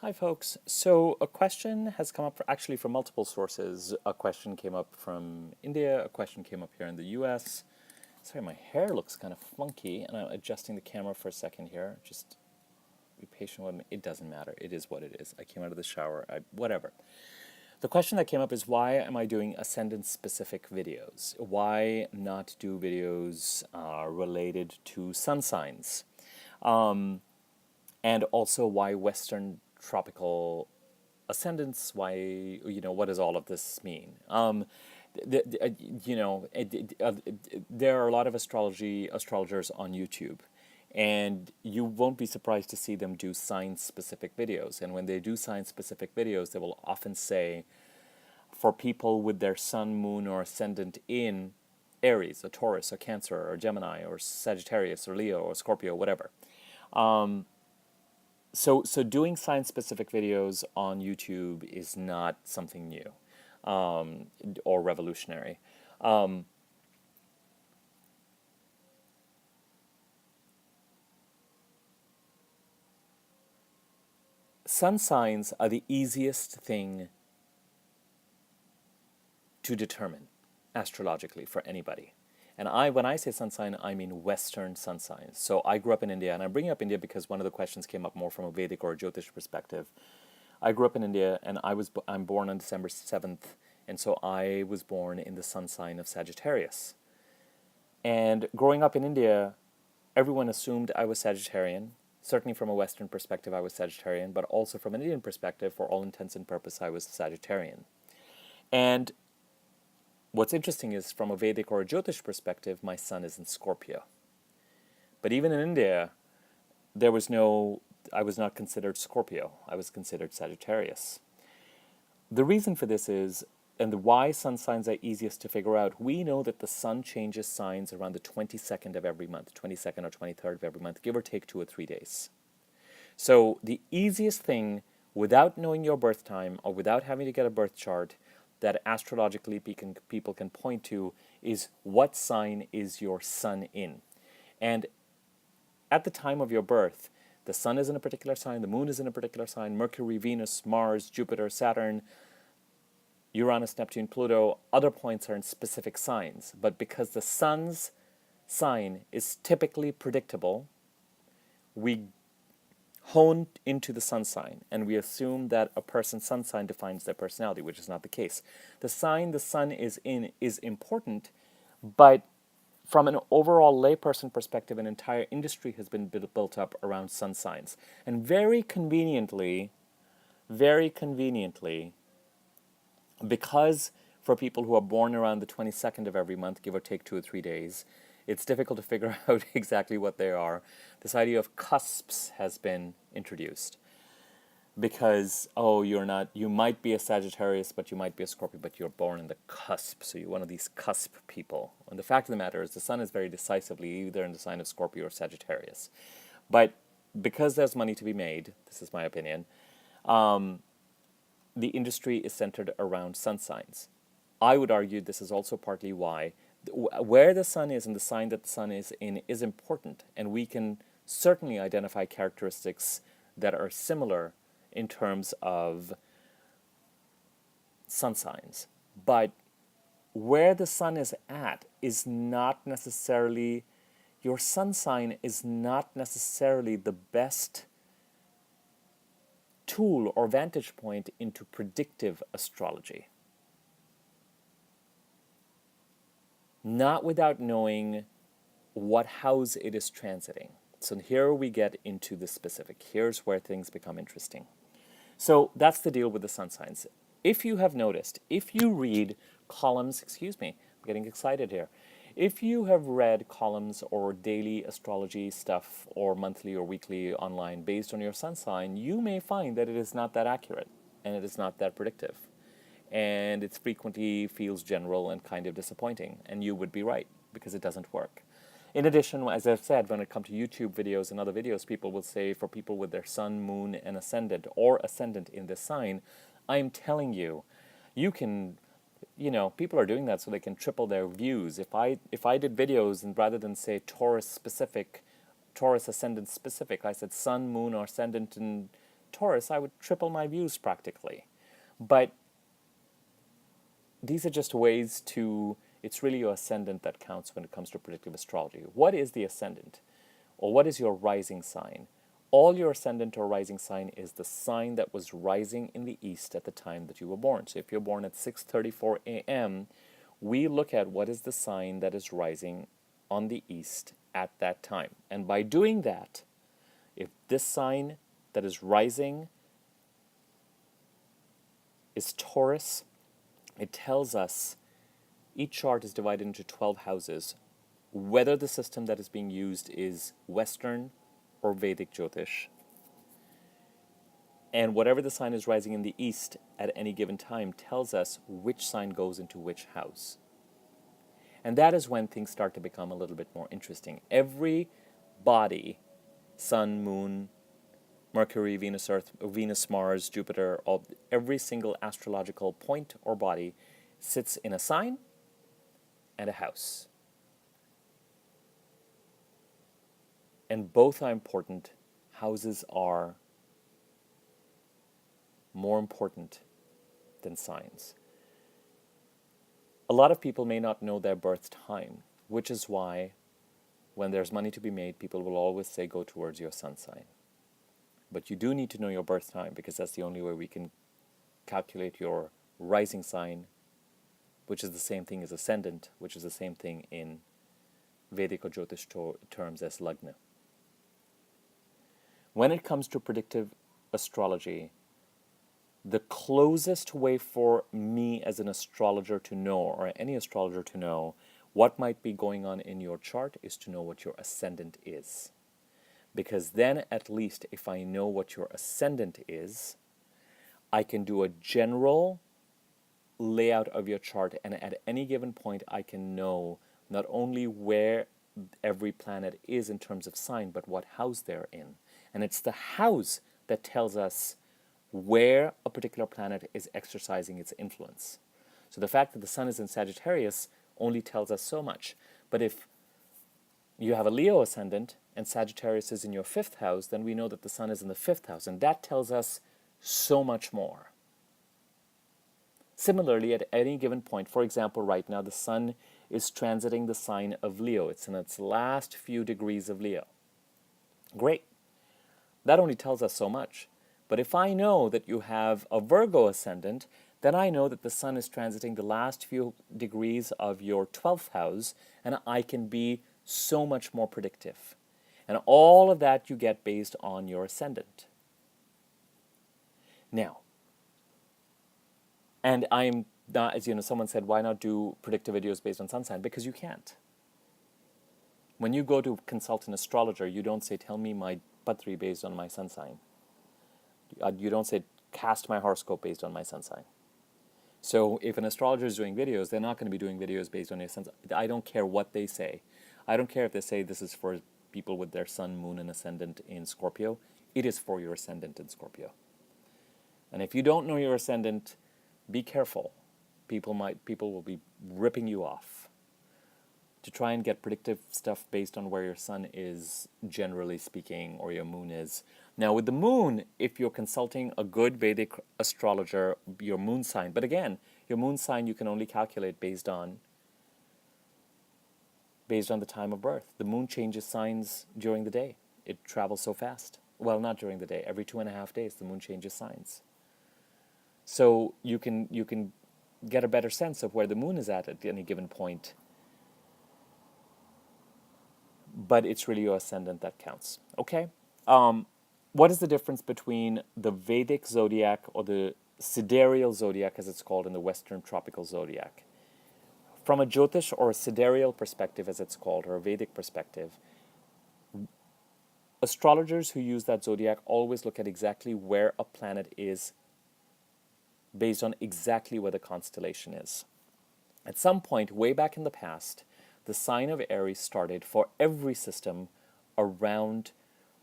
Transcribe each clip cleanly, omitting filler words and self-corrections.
Hi, folks. So a question has come up actually from multiple sources. A question came up from India. A question came up here in the U.S. Sorry, my hair looks kind of funky, and I'm adjusting the camera for a second here. Just be patient with me. It doesn't matter. It is what it is. I came out of the shower. Whatever. The question that came up is, why am I doing ascendant-specific videos? Why not do videos related to sun signs? And also, why Western tropical ascendants? Why, what does all of this mean? There are a lot of astrologers on YouTube, and you won't be surprised to see them do sign-specific videos. And when they do sign-specific videos, they will often say, for people with their sun, moon, or ascendant in Aries, or Taurus, or Cancer, or Gemini, or Sagittarius, or Leo, or Scorpio, whatever. So doing science-specific videos on YouTube is not something new or revolutionary. Sun signs are the easiest thing to determine astrologically for anybody. And when I say sun sign, I mean Western sun signs. So I grew up in India, and I'm bringing up India because one of the questions came up more from a Vedic or a Jyotish perspective. I grew up in India, and I'm born on December 7th, and so I was born in the sun sign of Sagittarius. And growing up in India, everyone assumed I was Sagittarian. Certainly from a Western perspective, I was Sagittarian, but also from an Indian perspective, for all intents and purposes, I was Sagittarian. And what's interesting is, from a Vedic or a Jyotish perspective, my sun is in Scorpio. But even in India, I was not considered Scorpio. I was considered Sagittarius. The reason for this is, and why sun signs are easiest to figure out, we know that the sun changes signs around the 22nd of every month, 22nd or 23rd of every month, give or take 2 or 3 days. So the easiest thing, without knowing your birth time or without having to get a birth chart, that astrologically people can point to is, what sign is your sun in? And at the time of your birth, the sun is in a particular sign, the moon is in a particular sign, Mercury, Venus, Mars, Jupiter, Saturn, Uranus, Neptune, Pluto, other points are in specific signs. But because the sun's sign is typically predictable, we hone into the sun sign, and we assume that a person's sun sign defines their personality, which is not the case. The sign the sun is in is important, but from an overall layperson perspective, an entire industry has been built up around sun signs. And very conveniently, because for people who are born around the 22nd of every month, give or take 2 or 3 days, it's difficult to figure out exactly what they are. This idea of cusps has been introduced. Because, you might be a Sagittarius, but you might be a Scorpio, but you're born in the cusp, so you're one of these cusp people. And the fact of the matter is, the sun is very decisively either in the sign of Scorpio or Sagittarius. But because there's money to be made, this is my opinion, the industry is centered around sun signs. I would argue this is also partly why where the sun is and the sign that the sun is in is important, and we can certainly identify characteristics that are similar in terms of sun signs. But where the sun is at is not necessarily, your sun sign is not necessarily the best tool or vantage point into predictive astrology. Not without knowing what house it is transiting. So here we get into the specific. Here's where things become interesting. So that's the deal with the sun signs. If you have noticed, if you read columns, I'm getting excited here. If you have read columns or daily astrology stuff or monthly or weekly online based on your sun sign, you may find that it is not that accurate and it is not that predictive. And it frequently feels general and kind of disappointing. And you would be right, because it doesn't work. In addition, as I've said, when it comes to YouTube videos and other videos, people will say, for people with their sun, moon, and ascendant, or ascendant in this sign, I'm telling you, you can, people are doing that so they can triple their views. If I did videos, and rather than say Taurus ascendant specific, I said sun, moon, or ascendant in Taurus, I would triple my views practically. But these are just ways to, it's really your ascendant that counts when it comes to predictive astrology. What is the ascendant? Or what is your rising sign? All your ascendant or rising sign is the sign that was rising in the east at the time that you were born. So if you're born at 6:34 a.m., we look at what is the sign that is rising on the east at that time. And by doing that, if this sign that is rising is Taurus, it tells us each chart is divided into 12 houses, whether the system that is being used is Western or Vedic Jyotish. And whatever the sign is rising in the east at any given time tells us which sign goes into which house. And that is when things start to become a little bit more interesting. Every body, Sun, Moon, Mercury, Venus, Earth, Venus, Mars, Jupiter, every single astrological point or body sits in a sign and a house. And both are important. Houses are more important than signs. A lot of people may not know their birth time, which is why when there's money to be made, people will always say go towards your sun sign. But you do need to know your birth time because that's the only way we can calculate your rising sign, which is the same thing as ascendant, which is the same thing in Vedic or Jyotish terms as lagna. When it comes to predictive astrology, the closest way for me as an astrologer to know, or any astrologer to know, what might be going on in your chart is to know what your ascendant is. Because then at least if I know what your ascendant is, I can do a general layout of your chart, and at any given point I can know not only where every planet is in terms of sign, but what house they're in. And it's the house that tells us where a particular planet is exercising its influence. So the fact that the sun is in Sagittarius only tells us so much. But if you have a Leo ascendant and Sagittarius is in your 5th house, then we know that the sun is in the 5th house, and that tells us so much more. Similarly, at any given point, for example, right now the sun is transiting the sign of Leo. It's in its last few degrees of Leo. Great. That only tells us so much. But if I know that you have a Virgo ascendant, then I know that the sun is transiting the last few degrees of your 12th house, and I can be so much more predictive. And all of that you get based on your ascendant. Now, and I'm not, as you know, someone said, why not do predictive videos based on sun sign? Because you can't. When you go to consult an astrologer, you don't say, tell me my patri based on my sun sign. You don't say, cast my horoscope based on my sun sign. So if an astrologer is doing videos, they're not going to be doing videos based on your sun sign. I don't care what they say. I don't care if they say this is for people with their sun, moon, and ascendant in Scorpio. It is for your ascendant in Scorpio. And if you don't know your ascendant, be careful. People will be ripping you off. To try and get predictive stuff based on where your sun is, generally speaking, or your moon is. Now, with the moon, if you're consulting a good Vedic astrologer, your moon sign, but again, your moon sign you can only calculate based on the time of birth. The moon changes signs during the day. It travels so fast. Well, not during the day. Every 2.5 days, the moon changes signs. So you can get a better sense of where the moon is at any given point. But it's really your ascendant that counts. Okay? What is the difference between the Vedic zodiac or the sidereal zodiac, as it's called in the Western tropical zodiac? From a Jyotish or a sidereal perspective, as it's called, or a Vedic perspective, astrologers who use that zodiac always look at exactly where a planet is based on exactly where the constellation is. At some point, way back in the past, the sign of Aries started for every system around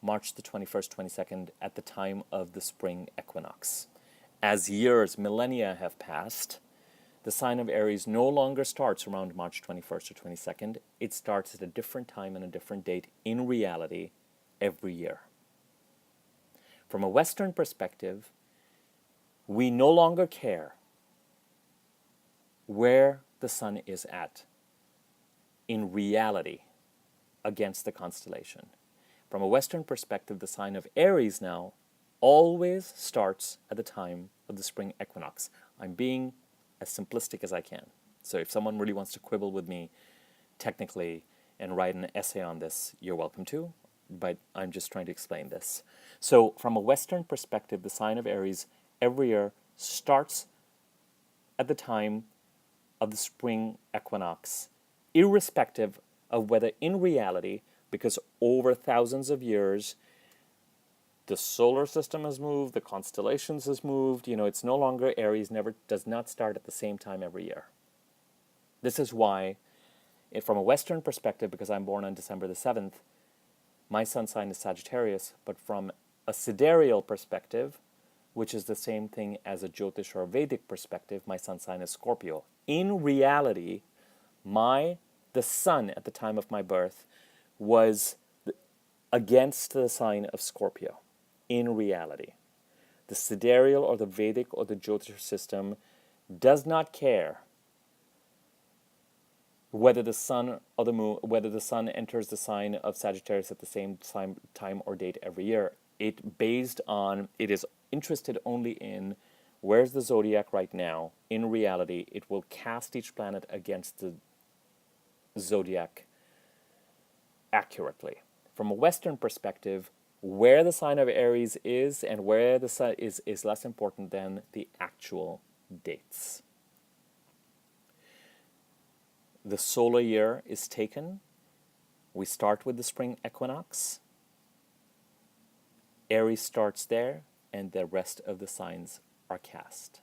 March the 21st, 22nd, at the time of the spring equinox. As years, millennia have passed, the sign of Aries no longer starts around March 21st or 22nd. It starts at a different time and a different date in reality every year. From a Western perspective, we no longer care where the sun is at in reality against the constellation. From a Western perspective, the sign of Aries now always starts at the time of the spring equinox. I'm being as simplistic as I can. So if someone really wants to quibble with me technically and write an essay on this, you're welcome to, but I'm just trying to explain this. So from a Western perspective, the sign of Aries every year starts at the time of the spring equinox, irrespective of whether in reality, because over thousands of years, the solar system has moved, the constellations has moved, it's no longer Aries does not start at the same time every year. This is why, from a Western perspective, because I'm born on December the 7th, my sun sign is Sagittarius, but from a sidereal perspective, which is the same thing as a Jyotish or Vedic perspective, my sun sign is Scorpio. In reality, the sun at the time of my birth was against the sign of Scorpio. In reality, the sidereal or the Vedic or the Jyotish system does not care whether the sun or the moon, whether the sun enters the sign of Sagittarius at the same time or date every year. It is interested only in where's the zodiac right now. In reality, it will cast each planet against the zodiac accurately. From a Western perspective, where the sign of Aries is and where the sun is less important than the actual dates. The solar year is taken. We start with the spring equinox. Aries starts there, and the rest of the signs are cast.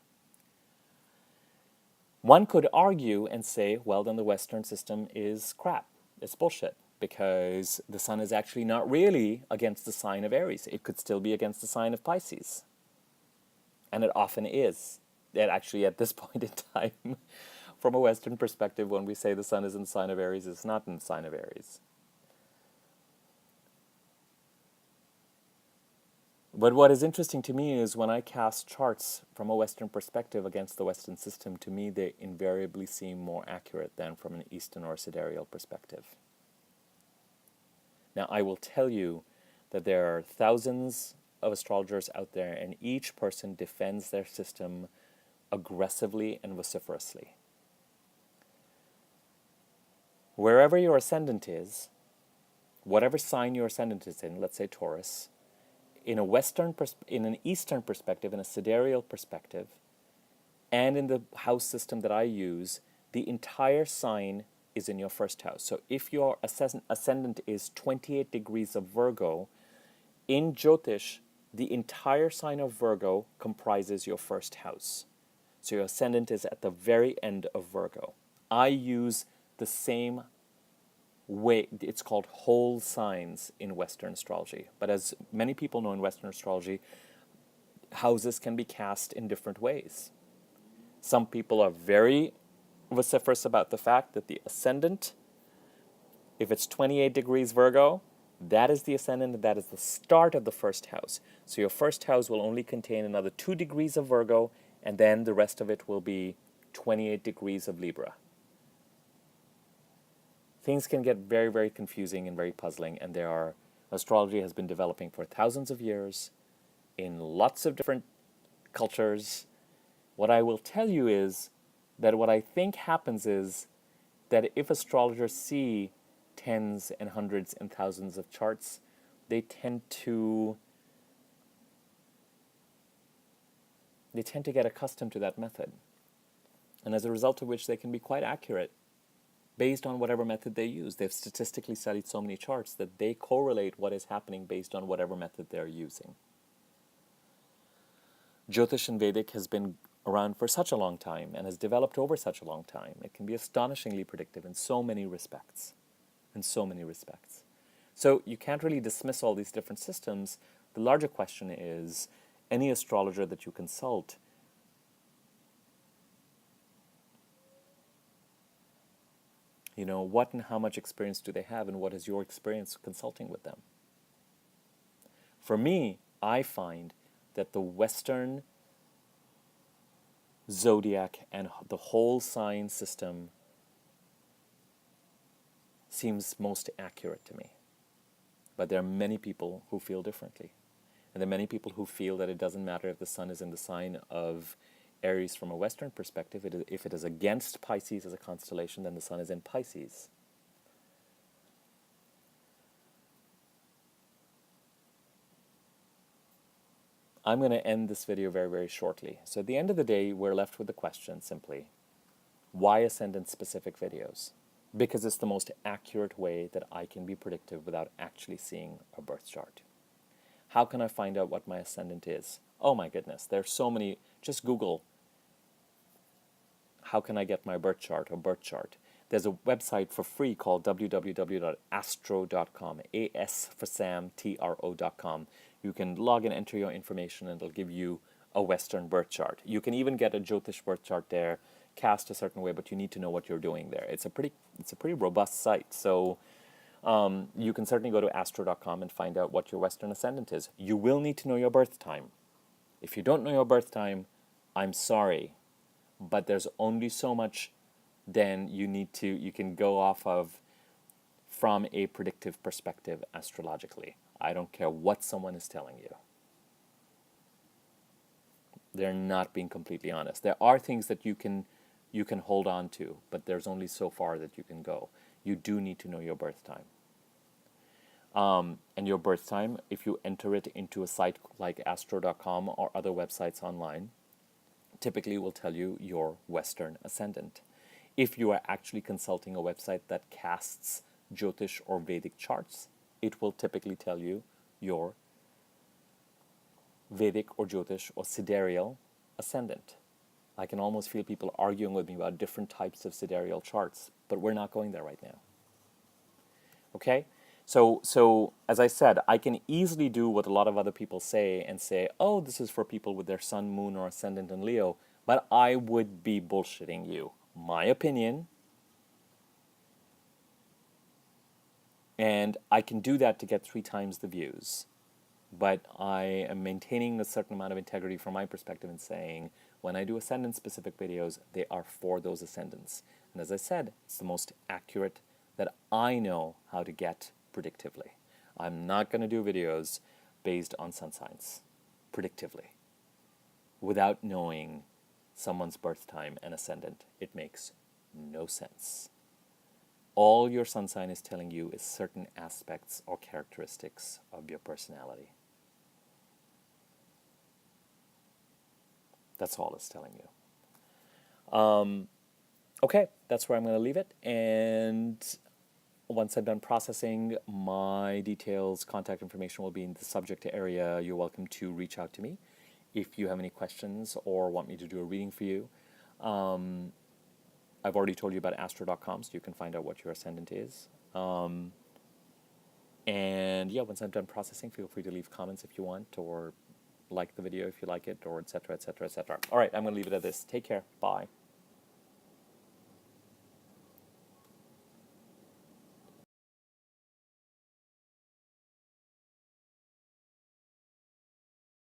One could argue and say, well, then the Western system is crap. It's bullshit, because the sun is actually not really against the sign of Aries. It could still be against the sign of Pisces. And it often is. And actually, at this point in time, from a Western perspective, when we say the sun is in the sign of Aries, it's not in the sign of Aries. But what is interesting to me is when I cast charts from a Western perspective against the Western system, to me they invariably seem more accurate than from an Eastern or sidereal perspective. Now, I will tell you that there are thousands of astrologers out there, and each person defends their system aggressively and vociferously. Wherever your ascendant is, whatever sign your ascendant is in, let's say Taurus, in an Eastern perspective, in a sidereal perspective, and in the house system that I use, the entire sign is in your first house. So if your ascendant is 28 degrees of Virgo, in Jyotish, the entire sign of Virgo comprises your first house. So your ascendant is at the very end of Virgo. I use the same way. It's called whole signs in Western astrology. But as many people know in Western astrology, houses can be cast in different ways. Some people are very vociferous about the fact that the ascendant, if it's 28 degrees Virgo, that is the ascendant, that is the start of the first house. So your first house will only contain another 2 degrees of Virgo, and then the rest of it will be 28 degrees of Libra. Things can get very, very confusing and very puzzling, and astrology has been developing for thousands of years in lots of different cultures. What I will tell you is that what I think happens is that if astrologers see tens and hundreds and thousands of charts, they tend to get accustomed to that method. And as a result of which they can be quite accurate based on whatever method they use. They've statistically studied so many charts that they correlate what is happening based on whatever method they're using. Jyotish and Vedic has been around for such a long time and has developed over such a long time. It can be astonishingly predictive in so many respects. So you can't really dismiss all these different systems. The larger question is, any astrologer that you consult, what and how much experience do they have, and what is your experience consulting with them? For me, I find that the Western zodiac and the whole sign system seems most accurate to me. But there are many people who feel differently. And there are many people who feel that it doesn't matter if the sun is in the sign of Aries from a Western perspective. If it is against Pisces as a constellation, then the sun is in Pisces. I'm going to end this video very, very shortly. So at the end of the day, we're left with the question simply, why ascendant-specific videos? Because it's the most accurate way that I can be predictive without actually seeing a birth chart. How can I find out what my ascendant is? Oh my goodness, there's so many. Just Google, how can I get my birth chart or birth chart? There's a website for free called www.astro.com, A-S for Sam, T-R-O.com. You can log in, enter your information, and it'll give you a Western birth chart. You can even get a Jyotish birth chart there, cast a certain way, but you need to know what you're doing there. It's a pretty robust site. So you can certainly go to astro.com and find out what your Western ascendant is. You will need to know your birth time. If you don't know your birth time, I'm sorry, but there's only so much then you can go off of from a predictive perspective astrologically. I don't care what someone is telling you. They're not being completely honest. There are things that you can hold on to, but there's only so far that you can go. You do need to know your birth time. And your birth time, if you enter it into a site like astro.com or other websites online, typically will tell you your Western ascendant. If you are actually consulting a website that casts Jyotish or Vedic charts, it will typically tell you your Vedic or Jyotish or sidereal ascendant. I can almost feel people arguing with me about different types of sidereal charts, but we're not going there right now. Okay? So as I said, I can easily do what a lot of other people say and say, oh, this is for people with their sun, moon, or ascendant in Leo, but I would be bullshitting you. My opinion. And I can do that to get 3 times the views. But I am maintaining a certain amount of integrity from my perspective in saying, when I do ascendant-specific videos, they are for those ascendants. And as I said, it's the most accurate that I know how to get predictively. I'm not going to do videos based on sun signs, predictively. Without knowing someone's birth time and ascendant, it makes no sense. All your sun sign is telling you is certain aspects or characteristics of your personality. That's all it's telling you. Okay, that's where I'm going to leave it. And once I'm done processing, my details, contact information will be in the subject area. You're welcome to reach out to me if you have any questions or want me to do a reading for you. I've already told you about astro.com, so you can find out what your ascendant is. And yeah, once I'm done processing, feel free to leave comments if you want, or like the video if you like it, or etc., etc., etc. All right, I'm going to leave it at this. Take care. Bye.